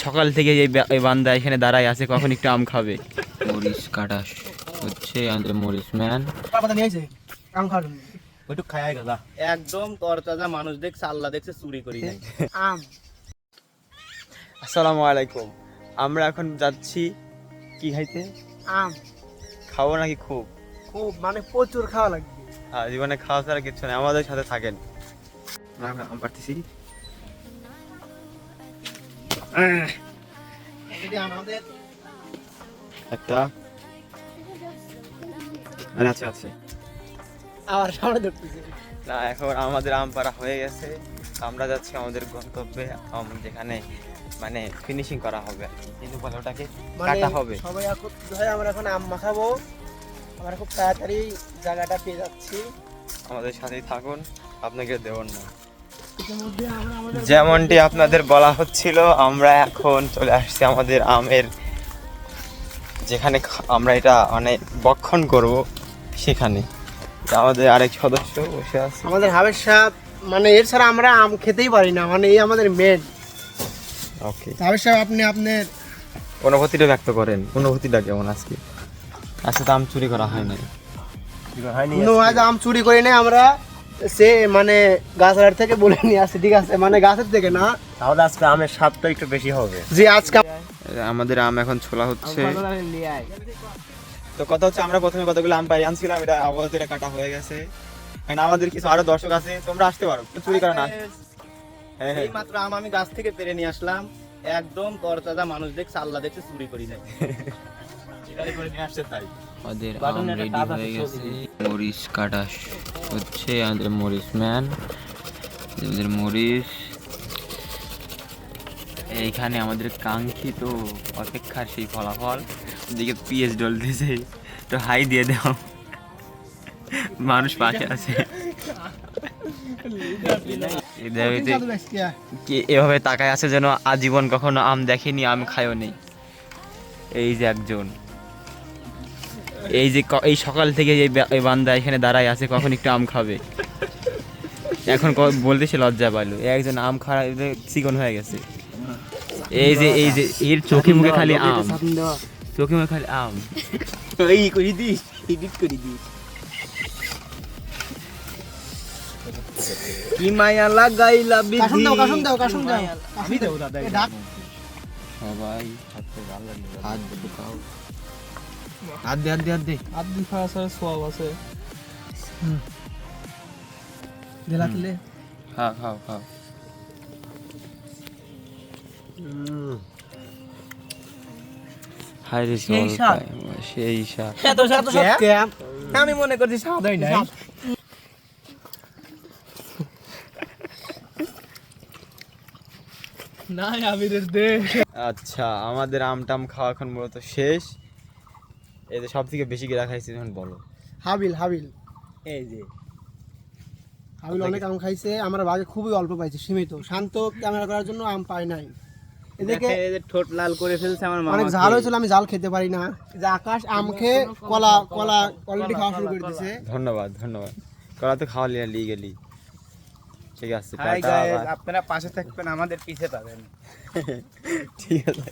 সকাল থেকে এই বান্দা এখানে দাঁড়ায় আছে, কখন একটু আম খাবে। মরিচ কাটা হচ্ছে আমাদের মরিচ ম্যান। একদম তরতাজা, মানুষ দেখছে, আল্লাহ দেখছে, চুরি করি নাই আম। আসসালামু আলাইকুম। আমরা এখন যাচ্ছি কি খাইতে? আম খাবো নাকি? খুব খুব মানে প্রচুর খাওয়া লাগবে। হ্যাঁ, জীবনে খাওয়া ছাড়া কিছু নেই। আমাদের সাথে থাকেন। আম পারতেছি আমাদের একটা। আচ্ছা আচ্ছা আবার সামনে ধরতেছে না, এখন আমাদের আম পাড়া হয়ে গেছে। আমরা যাচ্ছি আমাদের গন্তব্যে, যেখানে মানে ফিনিশিং করা হবে, কিন্তু বলে ওটাকে কাটা হবে। সবাই একত্রিত হয়ে আমরা এখন আম মাখাবো। আমরা খুব তাড়াতাড়ি জায়গাটা পেয়ে যাচ্ছি। আমাদের সাথেই থাকুন, আপনাকে দেওয়ার না। ইতিমধ্যে আমরা আমাদের যেমনটি আপনাদের বলা হচ্ছিল, আমরা এখন চলে আসছি আমাদের আমের যেখানে আমরা এটা মানে বক্ষণ করব, সেখানে আমাদের আরেক সদস্য বসে আছে। আমাদের হাবের সাহেব, মানে এর ছাড়া আমরা আম খেতেই পারি না, মানে এই আমাদের মেন। ওকে, হাবের সাহেব, আপনি আপনার অনুভূতিটা ব্যক্ত করেন। অনুভূতিটা কেমন আজকে? আজকে তো আম চুরি করা হয় নাই। আজ আম চুরি করি নাই, আমরা সে মানে গাছার থেকে বলে নিয়ে আসছি, ঠিক আছে? মানে গাছের থেকে না, তাহলে আজকে আমের স্বাদটা একটু বেশি হবে। যে আজকে আমাদের আম এখন ছোলা হচ্ছে। তো কথা হচ্ছে, আমরা প্রথমে কতগুলো আম পাই আনছিলাম, এটা আপাতত এটা কাটা হয়ে গেছে। কারণ আমাদের কিছু আরো দর্শক আছে, তোমরা আসতে পারো, চুরি করা না। হ্যাঁ হ্যাঁ, এই মাত্র আম আমি গাছ থেকে পেরে নিয়ে আসলাম, একদম তরতাজা, মানুষ দেখছে, আল্লাহ দেখছে, চুরি করি নাই। আমাদের আম রেডি হয়ে গেছে। মরিচ কাটা হচ্ছে আমাদের মরিচ ম্যান। আমাদের মরিচ এইখানে আমাদের কাঙ্ক্ষিত অপেক্ষার সেই ফলাফল। দিকে পিএস ডলতেছে, তো হাই দিয়ে দাও, মানুষ পাশে আছে। এভাবে তাকায় আছে যেন আজীবন কখনো আম দেখেনি, আম খায়ও নেই। এই যে একজন, এই যে এই সকাল থেকে এই বান্দা এখানে দাঁড়ায় আছে, কখন একটু আম খাবে। এখন বলতেছে লজ্জা পাইলো। একজন আম খাওয়া চিকন হয়ে গেছে। এই যে এর চোখে মুখে খালি আম, চোখে মুখে খালি আম। এই করি দিস, এডিট করি দিস। কি মায়া লাগাইলা বিধি। কাশুন দাও আমি দেব দাদা। সবাই হাত ঢুকাও, হাত দে, হাত দে, হাত দে। হাত দিয়ে খাওয়া ছাড়া সব আছে। দিলাতলে খাও খাও খাও। হাই রে, সেই স্বাদ। সেই স্বাদ। এত সাত কে আমি মনে করছি স্বাদ হয় নাই। না আবিরের দে। আচ্ছা, আমাদের আম টাম খাওয়া এখন মূলত শেষ। এই যে সব থেকে বেশি কেরা খাইছে এখন বলো? হাবিল এই যে হাবিল অনেক আম খাইছে। আমরা ভাগে খুবই অল্প পাইছি, সীমিত। শান্ত ক্যামেরা করার জন্য আম পাই নাই। এদিকে এই যে ঠোঁট লাল করে ফেলছে আমার মামা। অনেক ঝাল হয়েছিল, আমি ঝাল খেতে পারি না। যে আকাশ আম খেয়ে কলা অলরেডি খাওয়া শুরু করে দিয়েছে। ধন্যবাদ কলা তো খাওয়া লিয়ে গেলি। ঠিক আছে, হাই টাটা, গাইস, বাই। আপনারা পাশে থাকবেন, আমাদের পিছে পাবেন। ঠিক আছে।